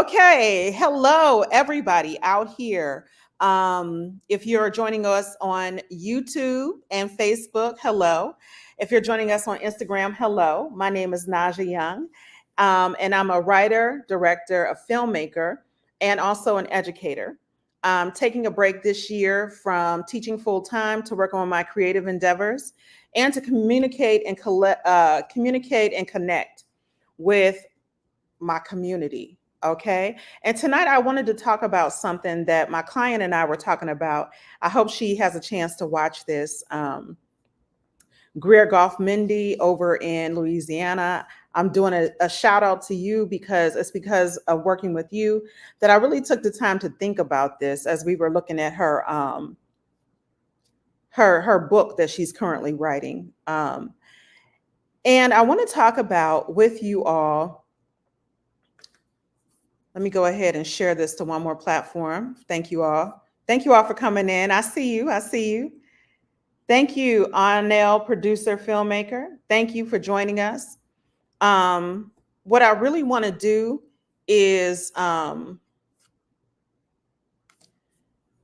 Okay, hello everybody out here. If you're joining us on YouTube and Facebook, hello. If you're joining us on Instagram, hello. My name is Naja Young, and I'm a writer, director, a filmmaker, and also an educator. I'm taking a break this year from teaching full time to work on my creative endeavors and to communicate and connect with my community. Okay. And tonight I wanted to talk about something that my client and I were talking about. I hope she has a chance to watch this. Greer Golf Mindy over in Louisiana. I'm doing a shout out to you because it's because of working with you that I really took the time to think about this as we were looking at her book that she's currently writing. And I want to talk about with you all. Let me go ahead and share this to one more platform. Thank you all. Thank you all for coming in. I see you. I see you. Thank you, Anel, producer, filmmaker. Thank you for joining us. What I really want to do is go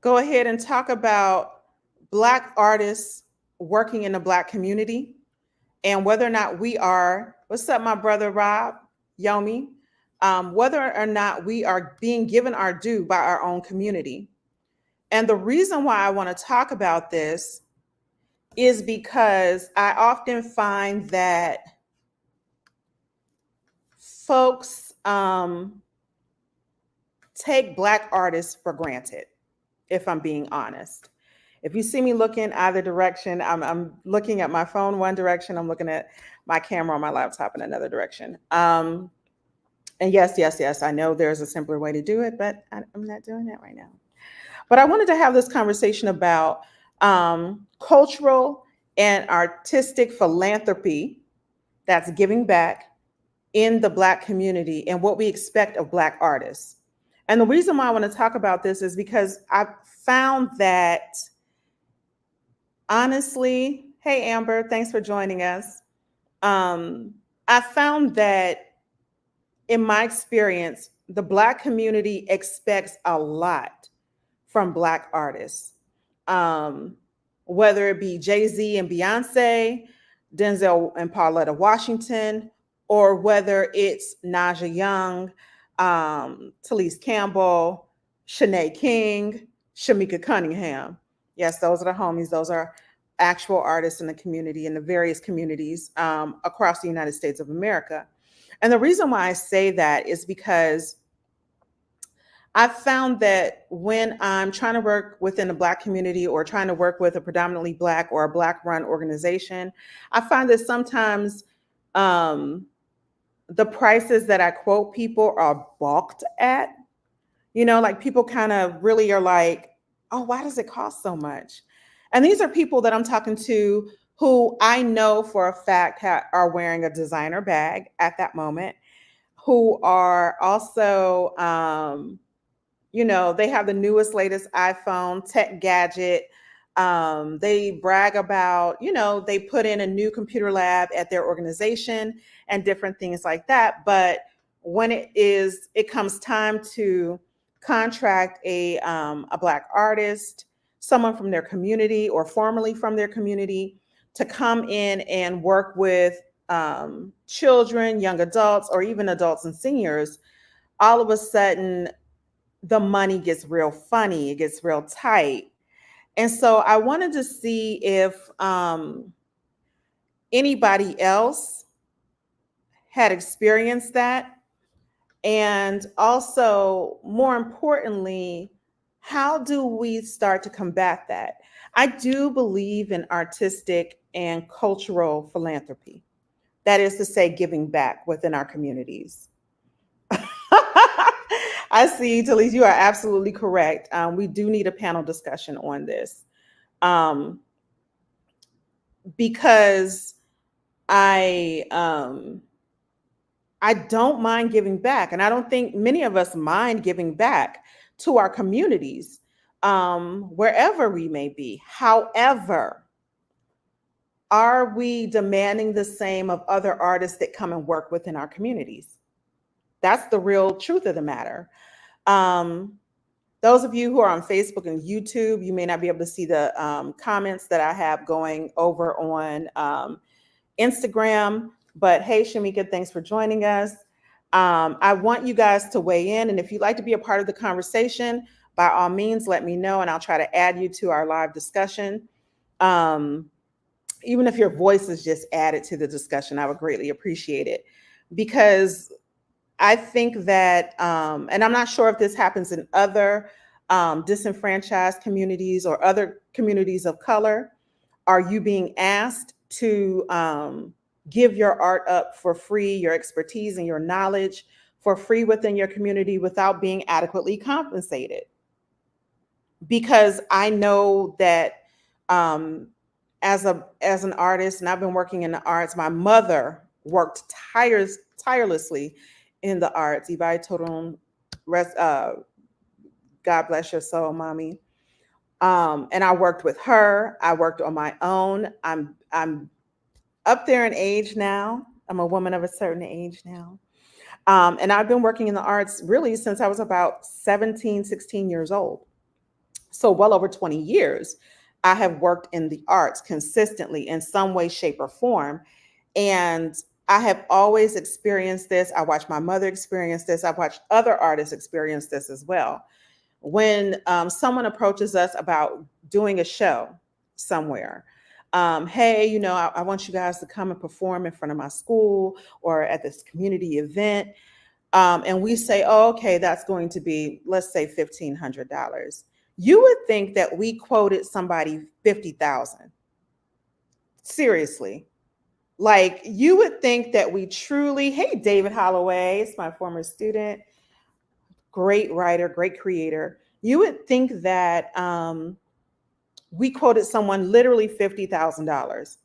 ahead and talk about Black artists working in the Black community and whether or not we are, what's up, my brother Rob, Yomi, whether or not we are being given our due by our own community. And the reason why I want to talk about this is because I often find that folks take Black artists for granted, if I'm being honest. If you see me looking either direction, I'm looking at my phone one direction, I'm looking at my camera on my laptop in another direction. And yes, I know there's a simpler way to do it, but I'm not doing that right now. But I wanted to have this conversation about cultural and artistic philanthropy that's giving back in the Black community and what we expect of Black artists. And the reason why I want to talk about this is because I found that, honestly, hey, Amber, thanks for joining us. I found that in my experience, the Black community expects a lot from Black artists, whether it be Jay-Z and Beyonce, Denzel and Pauletta Washington, or whether it's Naja Young, Talise Campbell, Shanae King, Shamika Cunningham. Yes, those are the homies. Those are actual artists in the community, in the various communities across the United States of America. And the reason why I say that is because I found that when I'm trying to work within a Black community or trying to work with a predominantly Black or a Black run organization, I find that sometimes the prices that I quote people are balked at. You know, like people kind of really are like, oh, why does it cost so much? And these are people that I'm talking to who I know for a fact are wearing a designer bag at that moment, who are also, they have the newest, latest iPhone, tech gadget. They brag about, they put in a new computer lab at their organization and different things like that. But when it comes time to contract a Black artist, someone from their community or formerly from their community, to come in and work with children, young adults, or even adults and seniors, all of a sudden the money gets real funny, it gets real tight. And so I wanted to see if anybody else had experienced that. And also, more importantly, how do we start to combat that? I do believe in artistic and cultural philanthropy. That is to say, giving back within our communities. I see, Talise, you are absolutely correct. We do need a panel discussion on this because I don't mind giving back, and I don't think many of us mind giving back to our communities, wherever we may be. However, are we demanding the same of other artists that come and work within our communities? That's the real truth of the matter. Um, those of you who are on Facebook and YouTube, you may not be able to see the comments that I have going over on Instagram. But hey, Shamika, thanks for joining us. I want you guys to weigh in. And if you'd like to be a part of the conversation, by all means, let me know and I'll try to add you to our live discussion. Um, Even if your voice is just added to the discussion, I would greatly appreciate it. Because I think that, and I'm not sure if this happens in other disenfranchised communities or other communities of color. Are you being asked to give your art up for free, your expertise and your knowledge for free within your community without being adequately compensated? Because I know that um, as an artist, and I've been working in the arts. My mother worked tirelessly in the arts. Ibai Torun, rest, God bless your soul, mommy. And I worked with her. I worked on my own. I'm up there in age now. I'm a woman of a certain age now. And I've been working in the arts really since I was about 17, 16 years old. So well over 20 years, I have worked in the arts consistently in some way, shape, or form. And I have always experienced this. I watched my mother experience this. I've watched other artists experience this as well. When someone approaches us about doing a show somewhere, hey, I want you guys to come and perform in front of my school or at this community event. And we say, oh, okay, that's going to be, let's say, $1,500. You would think that we quoted somebody 50,000. Seriously. Like, you would think that we truly, hey, David Holloway, it's my former student, great writer, great creator. You would think that we quoted someone literally $50,000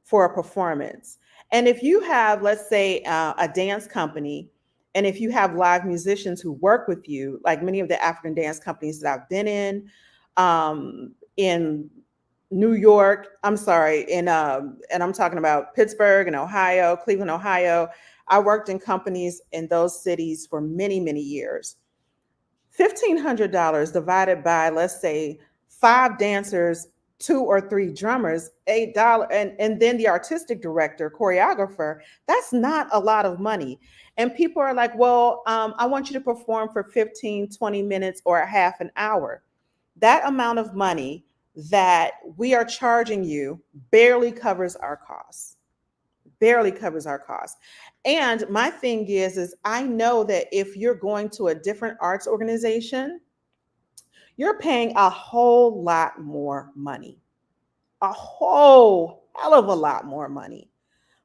for a performance. And if you have, let's say, a dance company, and if you have live musicians who work with you, like many of the African dance companies that I've been in New York, I'm sorry, and I'm talking about Pittsburgh and Ohio, Cleveland, Ohio. I worked in companies in those cities for many, many years. $1,500 divided by, let's say, 5 dancers, 2 or 3 drummers, $8, and then the artistic director, choreographer. That's not a lot of money. And people are like, well, I want you to perform for 15, 20 minutes or a half an hour. That amount of money that we are charging you barely covers our costs. Barely covers our costs. And my thing is I know that if you're going to a different arts organization, you're paying a whole lot more money, a whole hell of a lot more money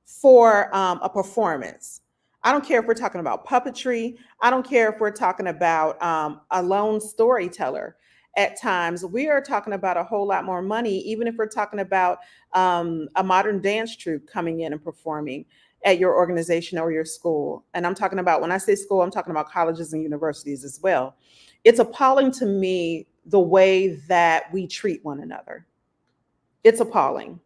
for a performance. I don't care if we're talking about puppetry. I don't care if we're talking about a lone storyteller. At times, we are talking about a whole lot more money, even if we're talking about a modern dance troupe coming in and performing at your organization or your school. And I'm talking about, when I say school, I'm talking about colleges and universities as well. It's appalling to me the way that we treat one another. It's appalling.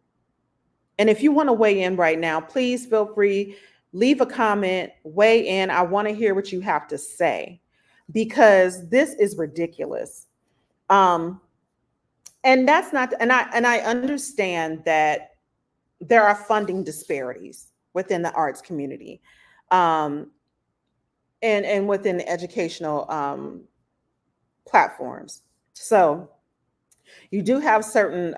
And if you want to weigh in right now, please feel free, leave a comment, weigh in. I want to hear what you have to say because this is ridiculous. Um, and that's not, and I understand that there are funding disparities within the arts community, um, and within the educational platforms. So you do have certain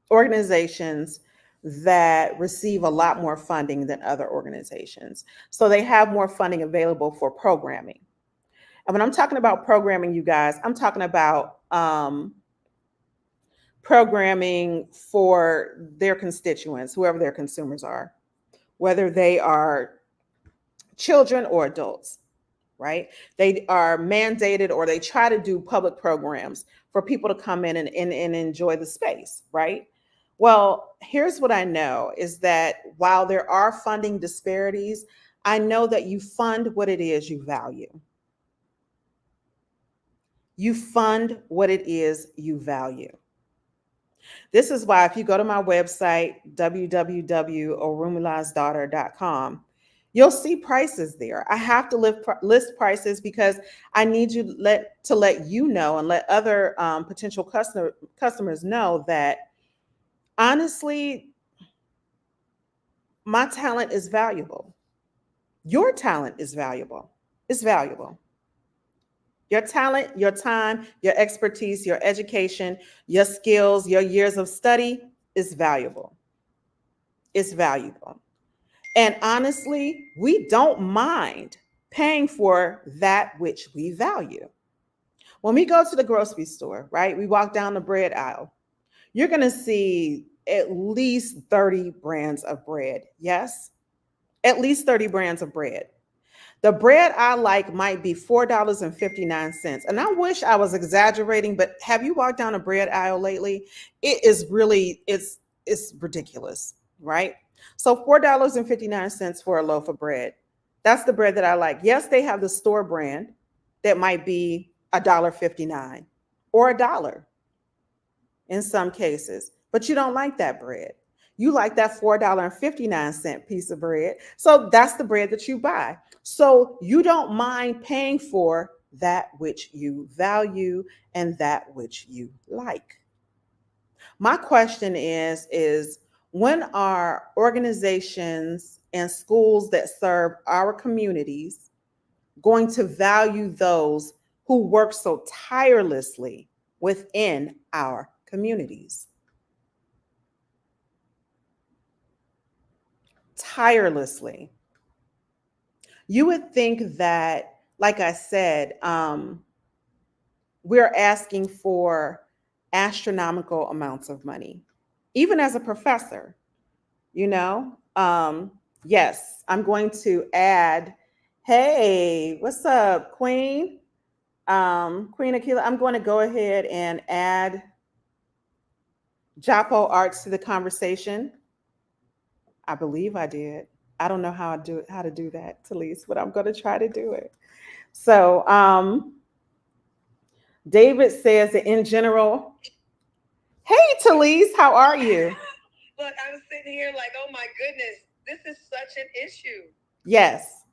organizations that receive a lot more funding than other organizations. So they have more funding available for programming. And when I'm talking about programming, you guys, I'm talking about programming for their constituents, whoever their consumers are, whether they are children or adults, right? They are mandated or they try to do public programs for people to come in and enjoy the space, right? Well, here's what I know is that while there are funding disparities, I know that you fund what it is you value. You fund what it is you value. This is why if you go to my website, www.orumilasdaughter.com, You'll see prices there. I have to list prices because I need you to let you know and let other potential customers know that honestly, my talent is valuable. Your talent is valuable. It's valuable. Your talent, your time, your expertise, your education, your skills, your years of study is valuable. It's valuable. And honestly, we don't mind paying for that which we value. When we go to the grocery store, right, we walk down the bread aisle, you're going to see at least 30 brands of bread. Yes, at least 30 brands of bread. The bread I like might be $4.59. And I wish I was exaggerating, but have you walked down a bread aisle lately? It is really, it's ridiculous, right? So $4.59 for a loaf of bread. That's the bread that I like. Yes, they have the store brand that might be $1.59 or a dollar in some cases, but you don't like that bread. You like that $4.59 piece of bread. So that's the bread that you buy. So you don't mind paying for that which you value and that which you like. My question is when are organizations and schools that serve our communities going to value those who work so tirelessly within our communities? Tirelessly. You would think that, like I said, we're asking for astronomical amounts of money, even as a professor, you know? Yes, I'm going to add, hey, what's up, Queen? Queen Akila, I'm going to go ahead and add Japo Arts to the conversation. I believe I did. I don't know how to do that, Talise, but I'm going to try to do it. So David says that in general, hey Talise, how are you? Look, I was sitting here like, oh my goodness, this is such an issue. Yes.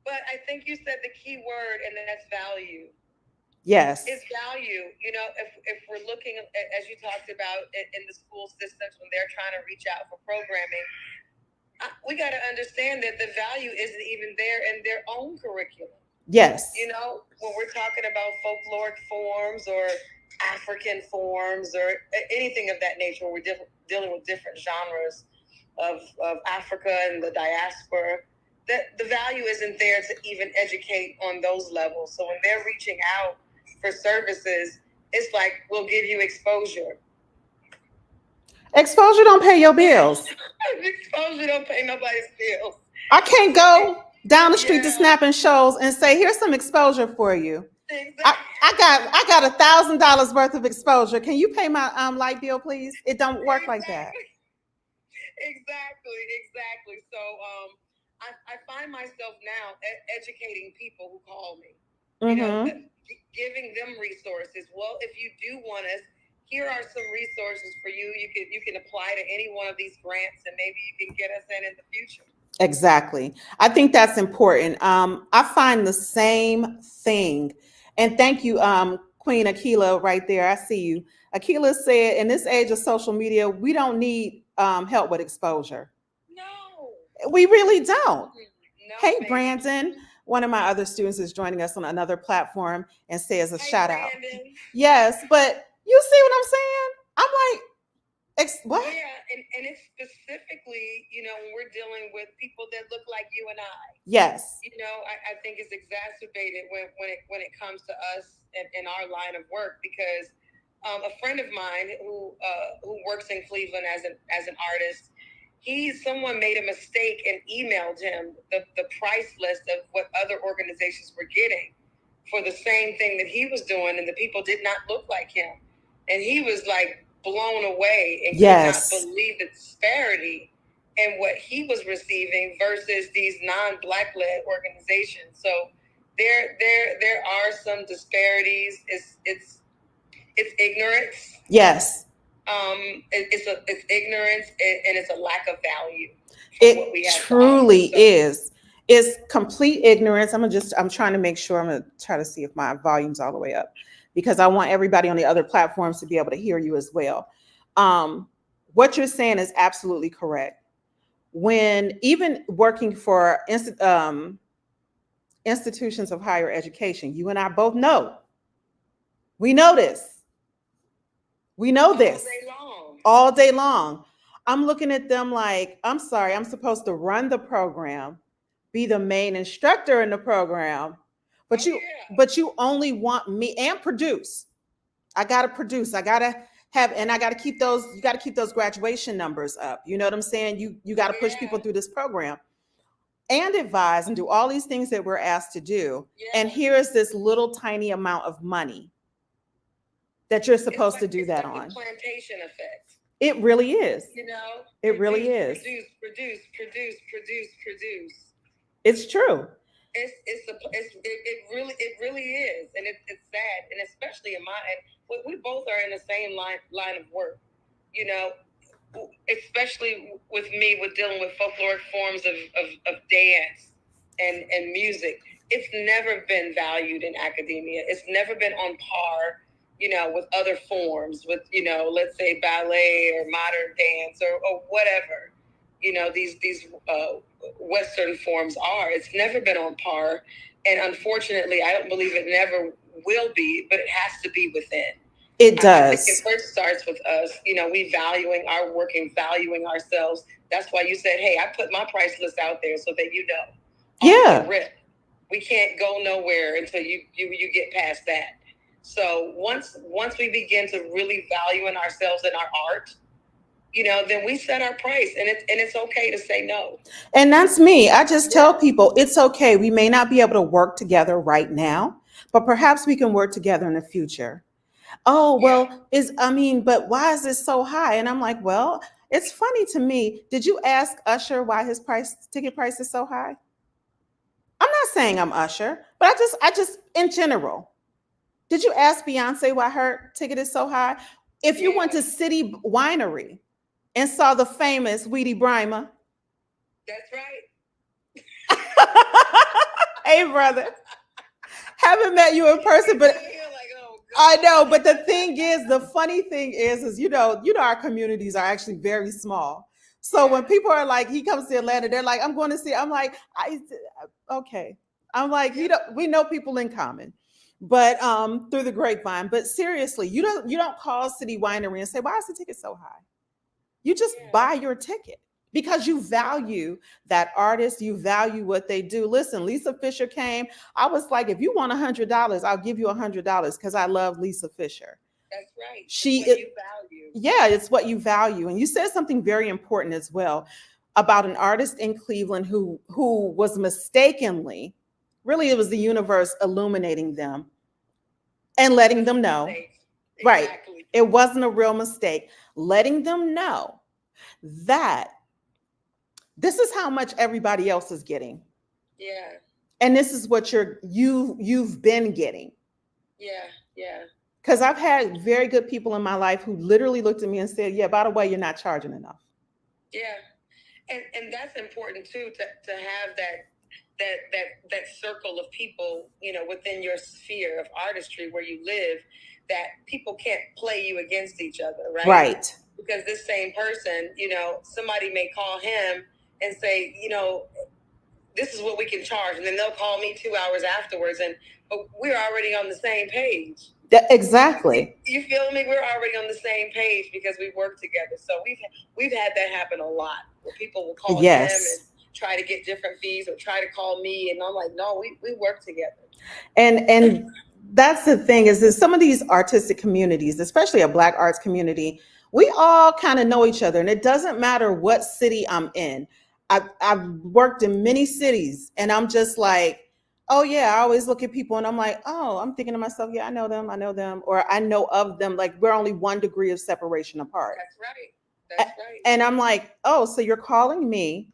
But I think you said the key word, and that's value. Yes. It's value. You know, if we're looking at, as you talked about in the school systems when they're trying to reach out for programming, we got to understand that the value isn't even there in their own curriculum. Yes. You know, when we're talking about folkloric forms or African forms or anything of that nature, we're dealing with different genres of Africa and the diaspora. That the value isn't there to even educate on those levels. So when they're reaching out for services, it's like we'll give you exposure. Exposure don't pay your bills. Exposure don't pay nobody's bills. I can't go down the street to Yeah, snapping shows and say, here's some exposure for you. exactly. I got $1,000 worth of exposure. Can you pay my light bill, please? It don't work like that. Exactly. Exactly. So I find myself now educating people who call me, you know, Mm-hmm. giving them resources. Well, if you do want us, here are some resources for you. You can apply to any one of these grants, and maybe you can get us in the future. Exactly. I think that's important. I find the same thing. And thank you, Queen Akila, right there. I see you. Akila said, in this age of social media, we don't need help with exposure. No. We really don't. No, Hey, baby. Brandon. One of my other students is joining us on another platform and says a Hey, shout out. Brandon. Yes, but you see what I'm saying? I'm like, what? Yeah, and it's specifically, you know, when we're dealing with people that look like you and I. Yes. You know, I think it's exacerbated when it comes to us in our line of work because a friend of mine who works in Cleveland as an artist, someone made a mistake and emailed him the price list of what other organizations were getting for the same thing that he was doing, and the people did not look like him, and he was like blown away and could not Yes. believe the disparity and what he was receiving versus these non-black led organizations. So there are some disparities. It's ignorance. Yes. It's ignorance and it's a lack of value for what It we have to offer. truly So is. It's complete ignorance. I'm trying to make sure. I'm gonna try to see if my volume's all the way up, because I want everybody on the other platforms to be able to hear you as well. Um, what you're saying is absolutely correct. When even working for institutions of higher education, you and I both know, we know this. We know All this day long. all day long. I'm looking at them like, I'm sorry, I'm supposed to run the program, be the main instructor in the program, but Oh you yeah. but you only want me and produce. I gotta produce. I gotta have, and I gotta keep those. You gotta keep those graduation numbers up. You know what I'm saying? You gotta push people Yeah. through this program and advise and do all these things that we're asked to do. And Yeah. here is this little tiny amount of money that you're supposed to do It's that like the on. plantation effect. It really is. You know, It really is. produce. It's true. It really is, and it's sad, and especially in my, and we both are in the same line of work, you know, especially with me with dealing with folkloric forms of dance and music. It's never been valued in academia. It's never been on par, you know, with other forms, with, you know, let's say ballet or modern dance or whatever, you know, these Western forms are. It's never been on par, and unfortunately, I don't believe it never will be. But it has to be within. It I think does. it first starts with us, you know, we valuing our work and valuing ourselves. That's why you said, hey, I put my price list out there so that you know. Yeah. Off the rip. We can't go nowhere until you get past that. So once we begin to really value in ourselves and our art, you know, then we set our price, and it's okay to say no. And that's me. I just tell people it's okay. We may not be able to work together right now, but perhaps we can work together in the future. Oh, well, but why is this so high? And I'm like, well, it's funny to me. Did you ask Usher why his ticket price is so high? I'm not saying I'm Usher, but I just in general. Did you ask Beyonce why her ticket is so high? If you went to City Winery and saw the famous Weedy Brimer. That's right. Hey, brother. Haven't met you in person, but I know. But the thing is, the funny thing is our communities are actually very small. So when people are like, he comes to Atlanta, they're like, I'm going to see. I'm like, okay. I'm like, we know people in common, but through the grapevine. But seriously, you don't call City Winery and say, why is the ticket so high? You just buy your ticket because you value that artist, you value what they do. Listen, Lisa Fisher came. I was like, if you want $100, I'll give you $100 because I love Lisa Fisher. That's right. She it's what you value. Yeah, it's what you value. And you said something very important as well about an artist in Cleveland who was mistakenly, really it was the universe illuminating them and letting them know. Right. Exactly. It wasn't a real mistake. Letting them know that this is how much everybody else is getting. Yeah. And this is what you've been getting. Yeah. Because I've had very good people in my life who literally looked at me and said, yeah, by the way, you're not charging enough. Yeah. And that's important too, to have that circle of people, you know, within your sphere of artistry where you live, that people can't play you against each other, right? Right. Because this same person, you know, somebody may call him and say, you know, this is what we can charge, and then they'll call me 2 hours afterwards, but we're already on the same page. Exactly. You feel me? We're already on the same page because we work together. So we've had that happen a lot, where people will call him and try to get different fees, or try to call me, and I'm like, no, we work together. And that's the thing is that some of these artistic communities, especially a Black arts community, we all kind of know each other, and it doesn't matter what city I'm in. I've worked in many cities, and I'm just like, oh yeah, I always look at people and I'm like, oh, I'm thinking to myself, yeah, I know them, or I know of them. Like we're only 1 degree of separation apart. That's right. And I'm like, oh, so you're calling me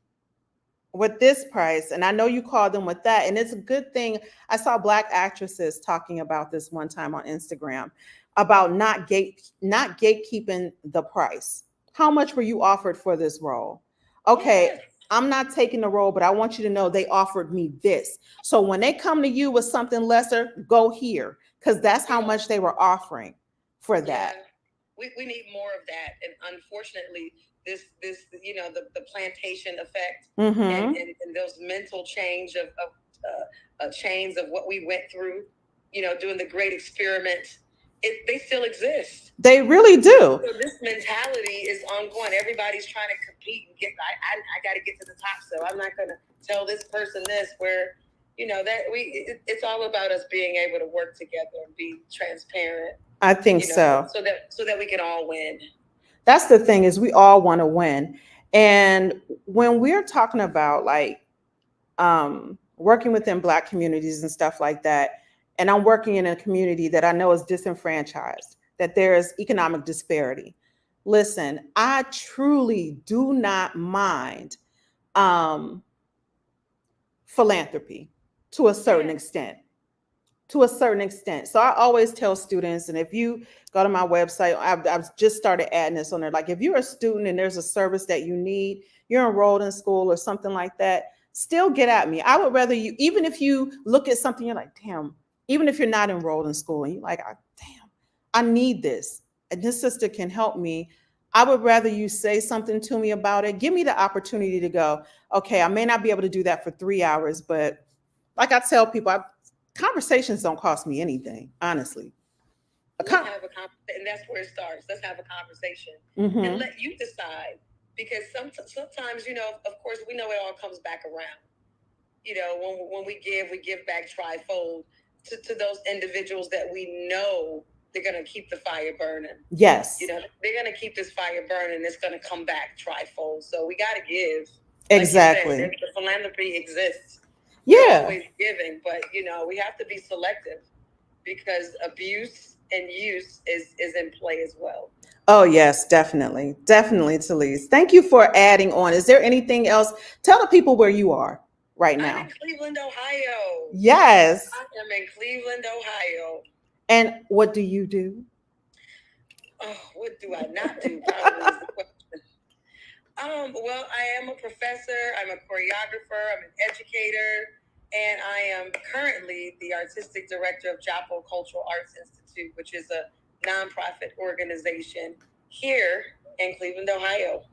with this price, and I know you called them with that, and it's a good thing. I saw Black actresses talking about this one time on Instagram about not gatekeeping the price. How much were you offered for this role? Okay, I'm not taking the role, but I want you to know they offered me this. So when they come to you with something lesser, go here, because that's how much they were offering for that. Yeah, we need more of that. And unfortunately, this the plantation effect Mm-hmm. and those mental chains of what we went through, doing the great experiment, they still exist. They really do. So this mentality is ongoing. Everybody's trying to compete and get. I got to get to the top, so I'm not going to tell this person this. Where it's all about us being able to work together and be transparent. I think so. So that we can all win. That's the thing, is we all want to win. And when we're talking about like working within Black communities and stuff like that, and I'm working in a community that I know is disenfranchised, that there is economic disparity. Listen, I truly do not mind um, philanthropy to a certain extent. To a certain extent. So I always tell students, and if you go to my website, I've just started adding this on there. Like if you're a student and there's a service that you need, you're enrolled in school or something like that, still get at me. I would rather you, even if you look at something, you're like, damn, even if you're not enrolled in school and you're like, damn, I need this, and this sister can help me. I would rather you say something to me about it. Give me the opportunity to go, okay, I may not be able to do that for 3 hours, but like I tell people, conversations don't cost me anything, honestly. And that's where it starts. Let's have a conversation and let you decide. Because sometimes, of course, we know it all comes back around. When we give back trifold to those individuals that we know they're going to keep the fire burning. Yes. They're going to keep this fire burning. It's going to come back trifold. So we got to give. Exactly. Like the philanthropy exists. Yeah. We're always giving, but we have to be selective because abuse and use is in play as well. Oh yes, definitely. Definitely, Talise. Thank you for adding on. Is there anything else? Tell the people where you are right now. I'm in Cleveland, Ohio. Yes. I am in Cleveland, Ohio. And what do you do? Oh, what do I not do? Probably is the question. Well, I am a professor. I'm a choreographer. I'm an educator. And I am currently the artistic director of Japo Cultural Arts Institute, which is a nonprofit organization here in Cleveland, Ohio.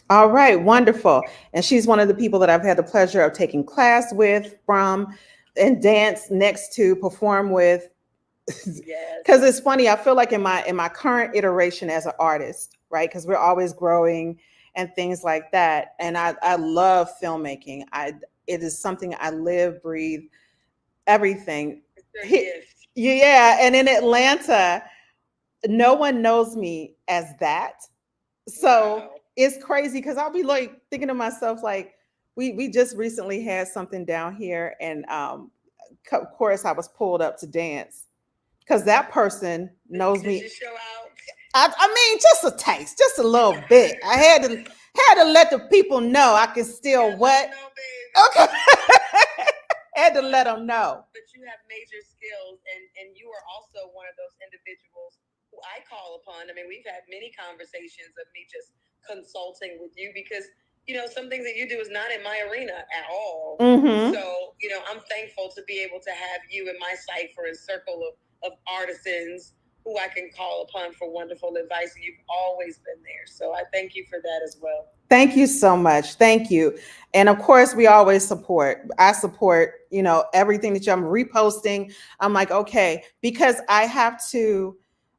All right, wonderful. And she's one of the people that I've had the pleasure of taking class with, from, and dance next to, perform with. Yes. Because it's funny, I feel like in my current iteration as an artist, right? Because we're always growing and things like that. And I love filmmaking. It is something I live, breathe, everything. It's your gift. Yeah. And in Atlanta, no one knows me as that. So wow. It's crazy because I'll be like thinking to myself, like, we just recently had something down here, and of course I was pulled up to dance because that person knows me. Did you show out? I mean, just a taste, just a little bit. I had to let the people know I can still what. Okay. Had to let them know. But you have major skills, and you are also one of those individuals who I call upon. I mean, we've had many conversations of me just consulting with you because, some things that you do is not in my arena at all. Mm-hmm. So, I'm thankful to be able to have you in my cipher and circle of artisans who I can call upon for wonderful advice. And you've always been there. So I thank you for that as well. Thank you so much. Thank you. And of course, we always support. I support, everything that I'm reposting. I'm like, okay, because I have to,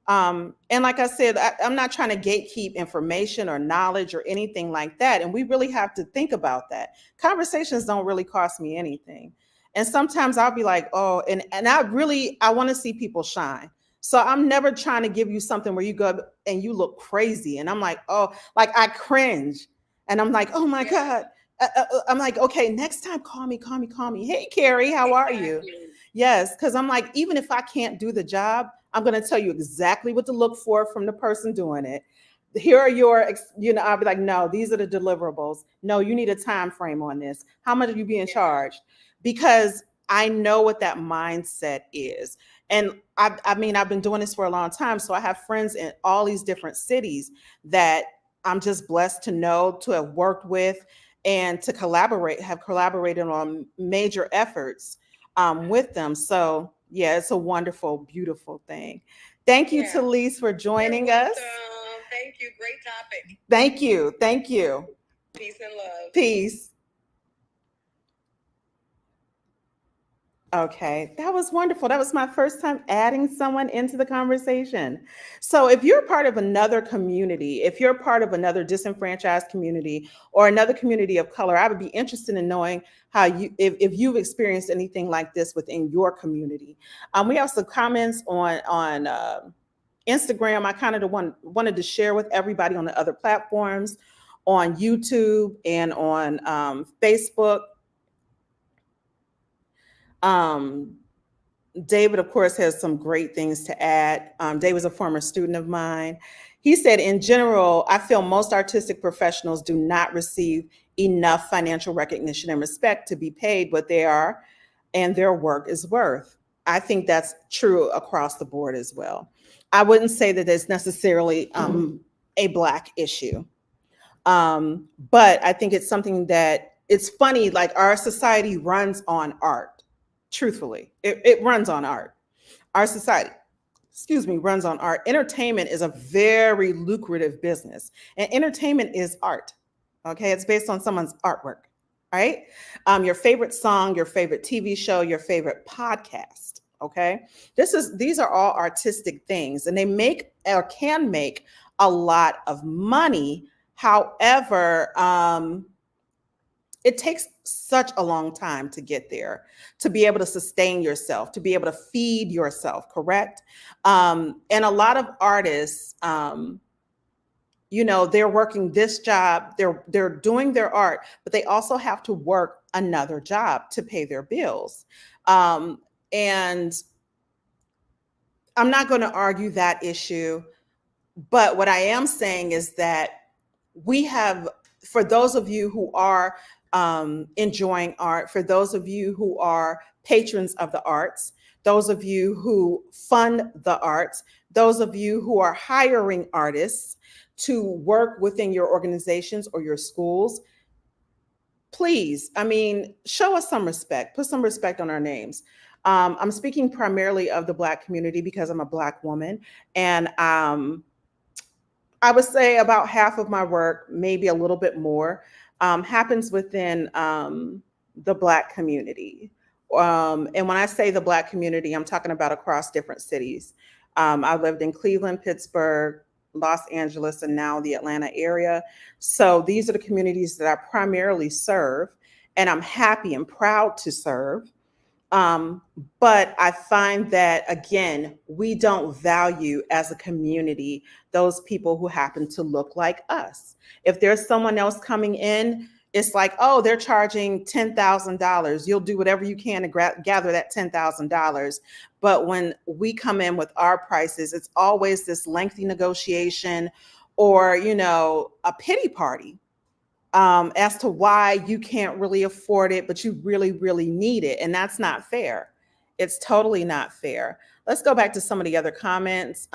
and like I said, I'm not trying to gatekeep information or knowledge or anything like that. And we really have to think about that. Conversations don't really cost me anything. And sometimes I'll be like, oh, and I want to see people shine. So I'm never trying to give you something where you go and you look crazy. And I'm like, oh, like I cringe. And I'm like, oh my God. I'm like, okay, next time, call me. Hey, Carrie, how are you? Yes, because I'm like, even if I can't do the job, I'm going to tell you exactly what to look for from the person doing it. Here are your, I'll be like, no, these are the deliverables. No, you need a time frame on this. How much are you being charged? Because I know what that mindset is. And I mean, I've been doing this for a long time. So I have friends in all these different cities that I'm just blessed to know, to have worked with. and to have collaborated on major efforts with them. So yeah, it's a wonderful, beautiful thing. Thank you, Yeah. Talise, for You're joining us. welcome. Thank you. Great topic. Thank you. Thank you. Peace and love. Peace. Okay, that was wonderful. That was my first time adding someone into the conversation. So, if you're part of another community, if you're part of another disenfranchised community or another community of color, I would be interested in knowing how if you've experienced anything like this within your community. We have some comments on Instagram. I kind of wanted to share with everybody on the other platforms, on YouTube and on Facebook. Um, David, of course, has some great things to add. David was a former student of mine. He said, in general, I feel most artistic professionals do not receive enough financial recognition and respect to be paid what they are and their work is worth. I think that's true across the board as well. I wouldn't say that it's necessarily a Black issue. But I think it's something that it's funny, like our society runs on art. Truthfully, it runs on art. Our society, excuse me, runs on art. Entertainment is a very lucrative business, and entertainment is art. Okay, it's based on someone's artwork, right? Your favorite song, your favorite TV show, your favorite podcast. Okay, these are all artistic things, and they make or can make a lot of money. However, it takes such a long time to get there, to be able to sustain yourself, to be able to feed yourself, correct? And a lot of artists, they're working this job, they're doing their art, but they also have to work another job to pay their bills. And I'm not going to argue that issue, but what I am saying is that we have, for those of you who are enjoying art, for those of you who are patrons of the arts, those of you who fund the arts, those of you who are hiring artists to work within your organizations or your schools, please, I mean, show us some respect, put some respect on our names. I'm speaking primarily of the Black community because I'm a Black woman, and I would say about half of my work, maybe a little bit more, happens within the Black community. And when I say the Black community, I'm talking about across different cities. I lived in Cleveland, Pittsburgh, Los Angeles, and now the Atlanta area. So these are the communities that I primarily serve, and I'm happy and proud to serve. Um, but I find that, again, we don't value as a community those people who happen to look like us. If there's someone else coming in, it's like, oh, they're charging $10,000. You'll do whatever you can to gather that $10,000. But when we come in with our prices, it's always this lengthy negotiation or, a pity party as to why you can't really afford it, but you really, really need it. And that's not fair. It's totally not fair. Let's go back to some of the other comments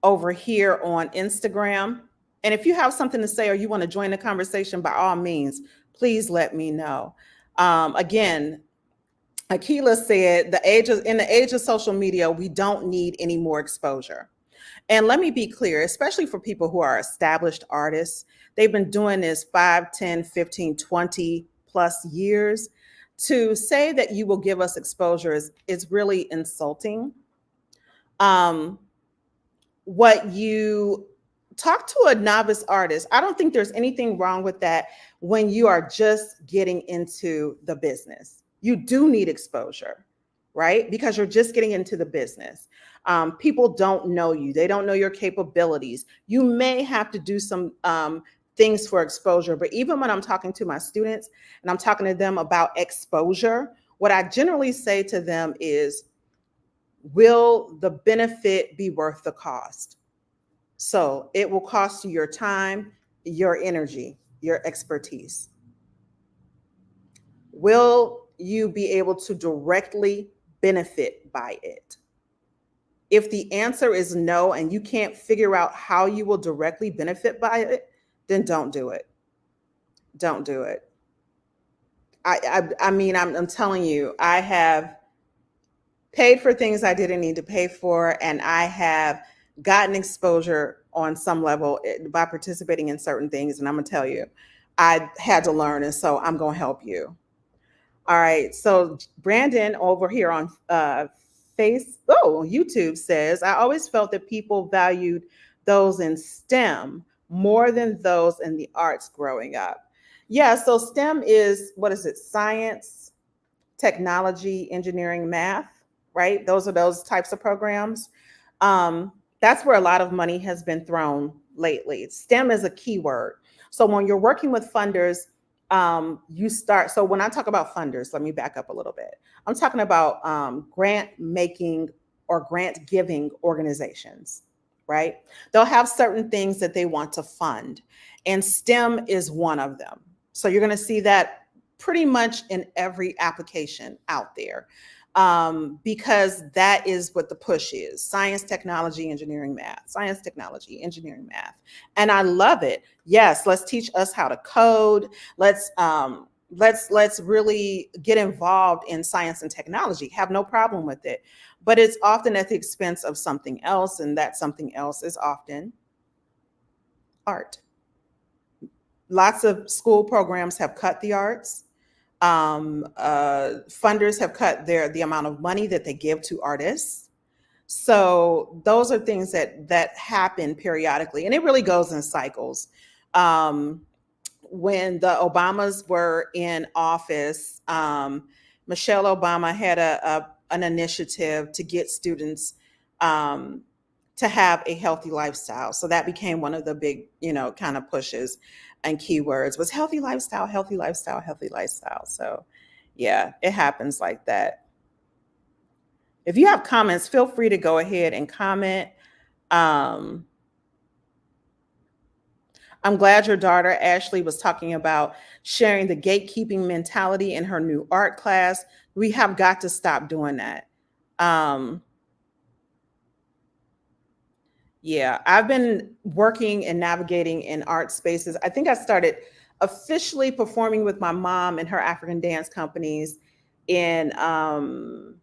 over here on Instagram. And if you have something to say or you want to join the conversation, by all means, please let me know. Again, Akila said, in the age of social media, we don't need any more exposure. And let me be clear, especially for people who are established artists, they've been doing this 5, 10, 15, 20 plus years. To say that you will give us exposure is really insulting. Um, what you talk to a novice artist, I don't think there's anything wrong with that when you are just getting into the business. You do need exposure, right? Because you're just getting into the business. People don't know you. They don't know your capabilities. You may have to do some things for exposure, but even when I'm talking to my students and I'm talking to them about exposure, what I generally say to them is, will the benefit be worth the cost? So it will cost you your time, your energy, your expertise. Will you be able to directly benefit by it? If the answer is no, and you can't figure out how you will directly benefit by it, then don't do it. Don't do it. I mean, I'm telling you, I have paid for things I didn't need to pay for, and I have gotten exposure on some level by participating in certain things. And I'm gonna tell you, I had to learn, and so I'm gonna help you. All right. So Brandon over here on YouTube says, I always felt that people valued those in STEM more than those in the arts growing up. Yeah. So STEM is, what is it? Science, technology, engineering, math, right? Those are those types of programs. Um, that's where a lot of money has been thrown lately. STEM is a keyword. So when you're working with funders, you start. So when I talk about funders, let me back up a little bit. I'm talking about grant making or grant giving organizations, right? They'll have certain things that they want to fund, and STEM is one of them. So you're going to see that pretty much in every application out there, because that is what the push is: science, technology, engineering, math. Science, technology, engineering, math. And I love it. Yes, let's teach us how to code. Let's really get involved in science and technology. Have no problem with it. But it's often at the expense of something else, and that something else is often art. Lots of school programs have cut the arts. Funders have cut the amount of money that they give to artists. So those are things that happen periodically, and it really goes in cycles. Um, when the Obamas were in office, Michelle Obama had an initiative to get students um, to have a healthy lifestyle. So that became one of the big, kind of pushes and keywords was healthy lifestyle, healthy lifestyle, healthy lifestyle. So yeah, it happens like that. If you have comments, feel free to go ahead and comment. Um, I'm glad your daughter, Ashley, was talking about sharing the gatekeeping mentality in her new art class. We have got to stop doing that. Um, yeah, I've been working and navigating in art spaces. I think I started officially performing with my mom and her African dance companies in um,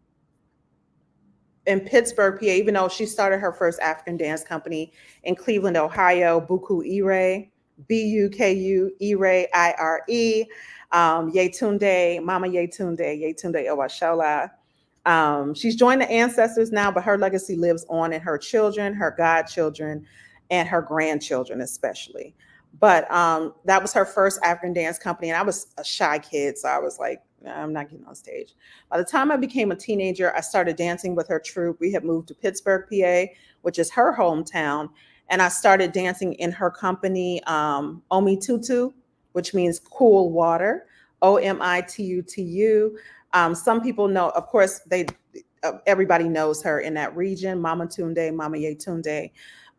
in Pittsburgh, PA, even though she started her first African dance company in Cleveland, Ohio, Buku Ire, Buku Ire, Ire, Yetunde, Mama Yetunde, Yetunde Owashola. She's joined the ancestors now, but her legacy lives on in her children, her godchildren, and her grandchildren, especially. But that was her first African dance company, and I was a shy kid, so I was like, "Nah, I'm not getting on stage." By the time I became a teenager, I started dancing with her troupe. We had moved to Pittsburgh, PA, which is her hometown, and I started dancing in her company, Omi Tutu, which means cool water, Omitutu. Some people know, of course, everybody knows her in that region, Mama Tunde, Mama Yetunde.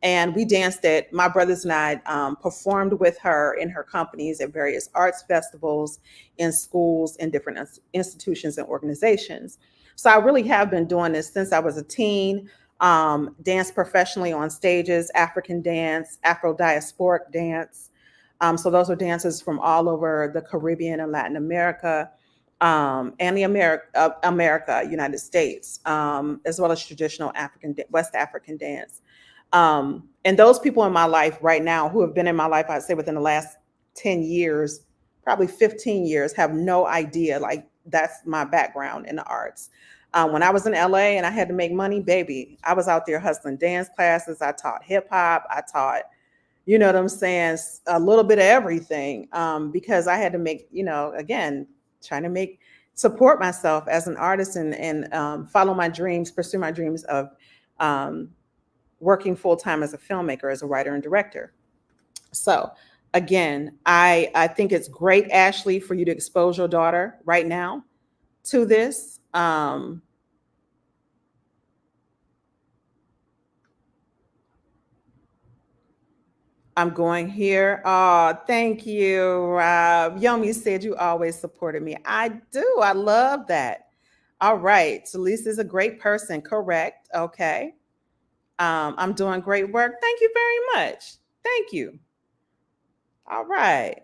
And we danced at, my brothers and I performed with her in her companies at various arts festivals, in schools, in different institutions and organizations. So I really have been doing this since I was a teen, danced professionally on stages, African dance, Afro diasporic dance. So those are dances from all over the Caribbean and Latin America, and the America, United States, as well as traditional West African dance. And those people in my life right now who have been in my life, I'd say within the last 10 years, probably 15 years, have no idea. Like, that's my background in the arts. When I was in LA and I had to make money, baby, I was out there hustling dance classes. I taught hip hop. I taught, you know what I'm saying, a little bit of everything, because I had to make, again, trying to support myself as an artist, and follow my dreams, pursue my dreams of um, working full time as a filmmaker, as a writer and director. So again, I think it's great, Ashley, for you to expose your daughter right now to this. I'm going here. Oh, thank you, Rob. Yomi said you always supported me. I do. I love that. All right. So Lisa's a great person. Correct. Okay. I'm doing great work. Thank you very much. Thank you. All right.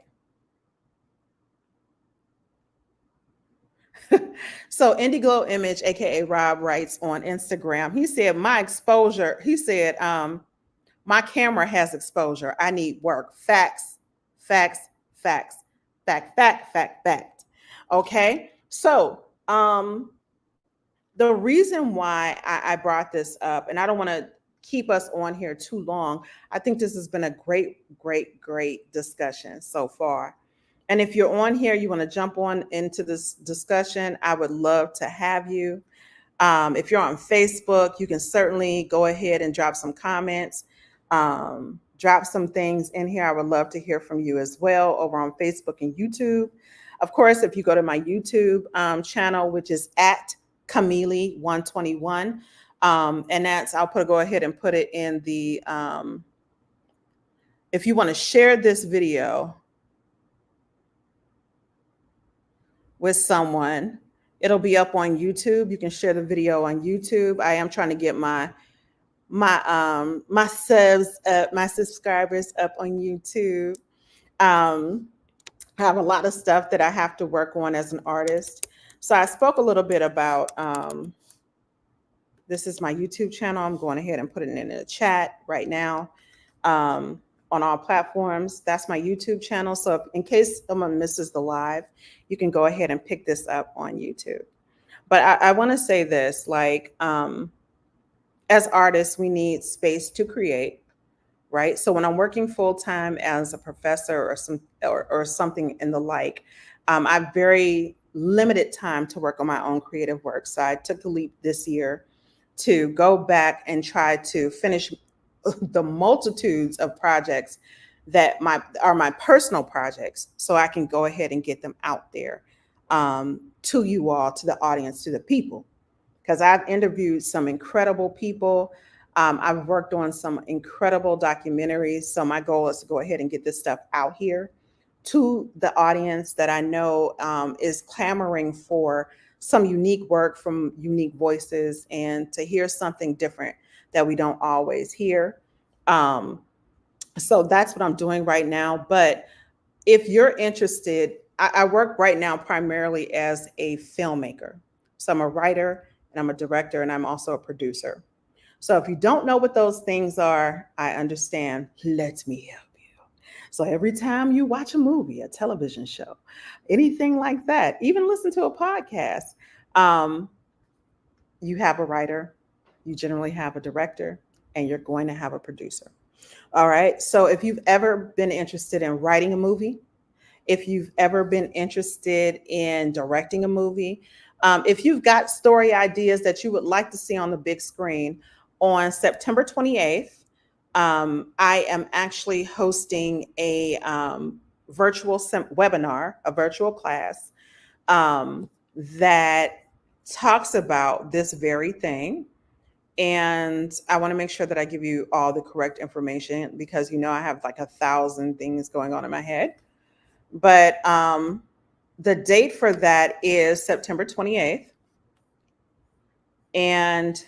So Indigo Image, aka Rob, writes on Instagram. He said, "My exposure." He said, "My camera has exposure. I need work. Facts, facts, facts, fact, fact, fact, fact." Okay. So, the reason why I brought this up, and I don't want to keep us on here too long. I think this has been a great, great, great discussion so far. And if you're on here, you want to jump on into this discussion, I would love to have you. If you're on Facebook, you can certainly go ahead and drop some comments, drop some things in here. I would love to hear from you as well over on Facebook and YouTube. Of course, if you go to my YouTube channel, which is at Camille121, and that's, go ahead and put it in the, if you want to share this video with someone, it'll be up on YouTube. You can share the video on YouTube. I am trying to get my subs up, my subscribers up on YouTube. I have a lot of stuff that I have to work on as an artist. So I spoke a little bit about this is my YouTube channel. I'm going ahead and putting it in the chat right now. On all platforms, that's my YouTube channel. So if, in case someone misses the live, you can go ahead and pick this up on YouTube. But I want to say this, like, as artists, we need space to create, right? So when I'm working full time as a professor or something in the like, I have very limited time to work on my own creative work. So I took the leap this year to go back and try to finish the multitudes of projects that are my personal projects, so I can go ahead and get them out there to you all, to the audience, to the people, because I've interviewed some incredible people. I've worked on some incredible documentaries. So my goal is to go ahead and get this stuff out here to the audience that I know is clamoring for some unique work from unique voices, and to hear something different that we don't always hear. So that's what I'm doing right now. But if you're interested, I work right now primarily as a filmmaker. So I'm a writer and I'm a director and I'm also a producer. So if you don't know what those things are, I understand. Let me help you. So every time you watch a movie, a television show, anything like that, even listen to a podcast, um, you have a writer, you generally have a director, and you're going to have a producer. All right. So if you've ever been interested in writing a movie, if you've ever been interested in directing a movie, if you've got story ideas that you would like to see on the big screen, on September 28th, I am actually hosting a virtual webinar, a virtual class that talks about this very thing. And I want to make sure that I give you all the correct information, because I have like 1,000 things going on in my head. But the date for that is September 28th. And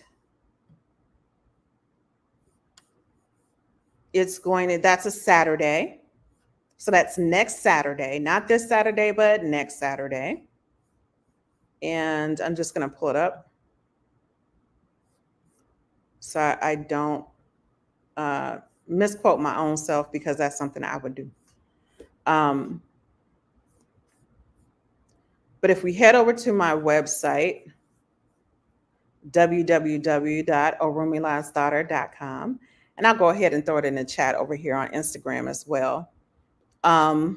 that's a Saturday. So that's next Saturday, not this Saturday, but next Saturday. And I'm just going to pull it up so I don't misquote my own self, because that's something I would do. But if we head over to my website, www.orumilasdaughter.com, and I'll go ahead and throw it in the chat over here on Instagram as well. I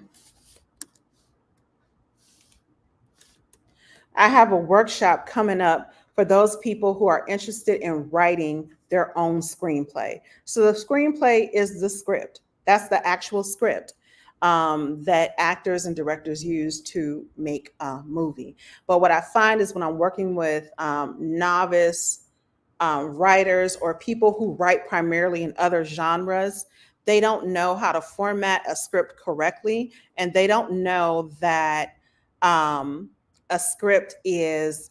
have a workshop coming up for those people who are interested in writing their own screenplay. So the screenplay is the script. That's the actual script that actors and directors use to make a movie. But what I find is when I'm working with novice writers or people who write primarily in other genres, they don't know how to format a script correctly, and they don't know that a script has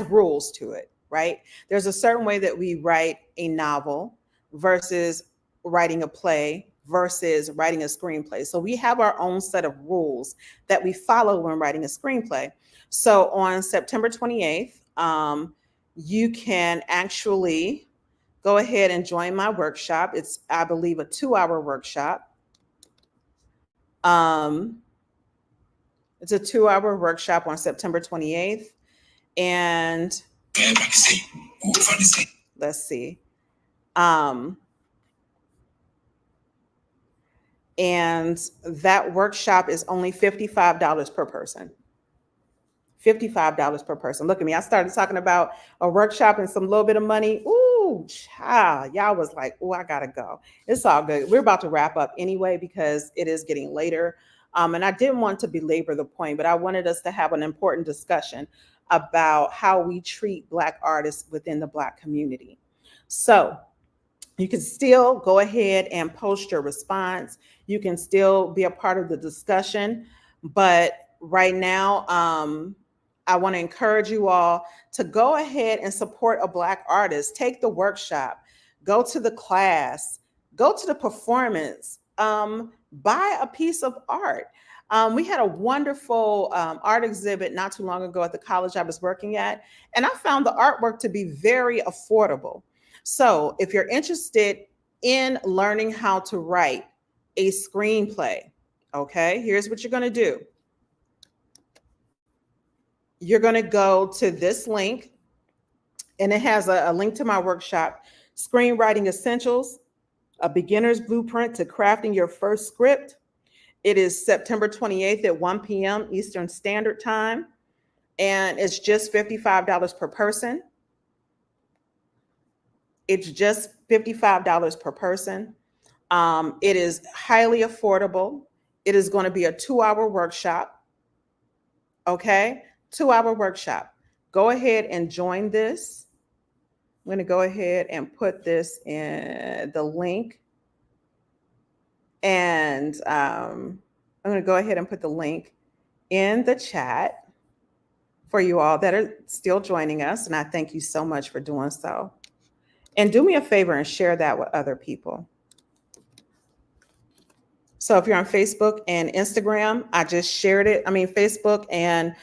rules to it, right? There's a certain way that we write a novel versus writing a play versus writing a screenplay. So we have our own set of rules that we follow when writing a screenplay. So on September 28th, you can actually go ahead and join my workshop. It's, I believe, a 2-hour workshop. Um, it's a 2-hour workshop on September 28th. And let's see. And that workshop is only $55 per person. $55 per person. Look at me. I started talking about a workshop and some little bit of money. Ooh, child. Y'all was like, oh, I gotta go. It's all good. We're about to wrap up anyway because it is getting later. And I didn't want to belabor the point, but I wanted us to have an important discussion about how we treat Black artists within the Black community. So you can still go ahead and post your response. You can still be a part of the discussion. But right now, I want to encourage you all to go ahead and support a Black artist. Take the workshop, go to the class, go to the performance, buy a piece of art. We had a wonderful art exhibit not too long ago at the college I was working at, and I found the artwork to be very affordable. So if you're interested in learning how to write a screenplay, okay, here's what you're going to do. You're going to go to this link, and it has a link to my workshop, Screenwriting Essentials, a beginner's blueprint to crafting your first script. It is September 28th at 1 p.m. Eastern Standard Time, and it's just $55 per person. It's just $55 per person. It is highly affordable. It is going to be a 2-hour workshop. Okay, 2-hour workshop. Go ahead and join this. I'm going to go ahead and put this in the link. And I'm going to go ahead and put the link in the chat for you all that are still joining us. And I thank you so much for doing so. And do me a favor and share that with other people. So if you're on Facebook and Instagram, I just shared it. I mean, Facebook and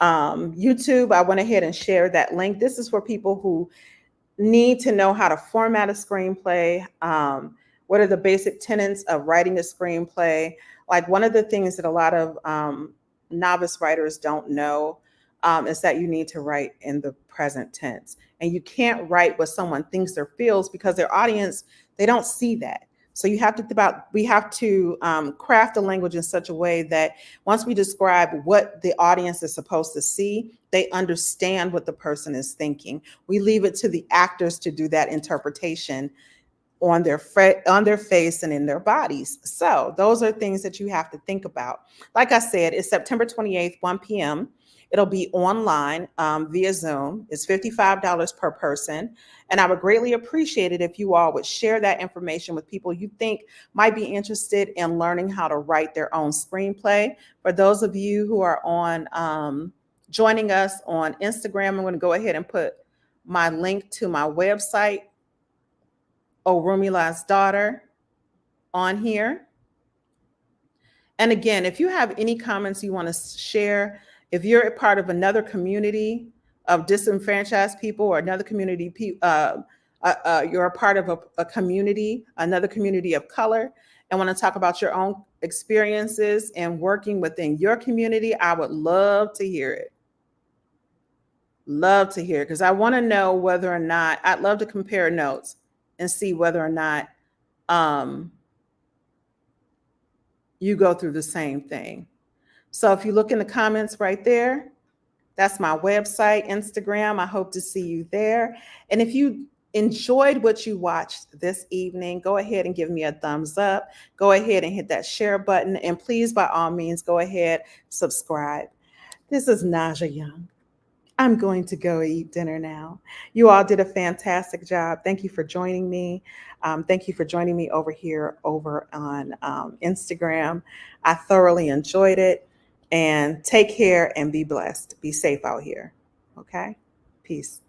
YouTube, I went ahead and shared that link. This is for people who need to know how to format a screenplay. What are the basic tenets of writing a screenplay? Like, one of the things that a lot of novice writers don't know is that you need to write in the present tense. And you can't write what someone thinks or feels because their audience, they don't see that. So you have to we have to craft the language in such a way that once we describe what the audience is supposed to see, they understand what the person is thinking. We leave it to the actors to do that interpretation on their face and in their bodies. So those are things that you have to think about. Like I said, it's September 28th, 1 p.m. It'll be online via Zoom. It's $55 per person. And I would greatly appreciate it if you all would share that information with people you think might be interested in learning how to write their own screenplay. For those of you who are on joining us on Instagram, I'm going to go ahead and put my link to my website, Orumila's Daughter, on here. And again, if you have any comments you want to share, if you're a part of another community of disenfranchised people or another community, you're a part of a community, another community of color, and want to talk about your own experiences and working within your community, I would love to hear it. Love to hear it, because I want to know whether or not, I'd love to compare notes and see whether or not you go through the same thing. So if you look in the comments right there, that's my website, Instagram. I hope to see you there. And if you enjoyed what you watched this evening, go ahead and give me a thumbs up. Go ahead and hit that share button. And please, by all means, go ahead, subscribe. This is Naja Young. I'm going to go eat dinner now. You all did a fantastic job. Thank you for joining me. Thank you for joining me over here over on Instagram. I thoroughly enjoyed it. And take care and be blessed. Be safe out here. Okay? Peace.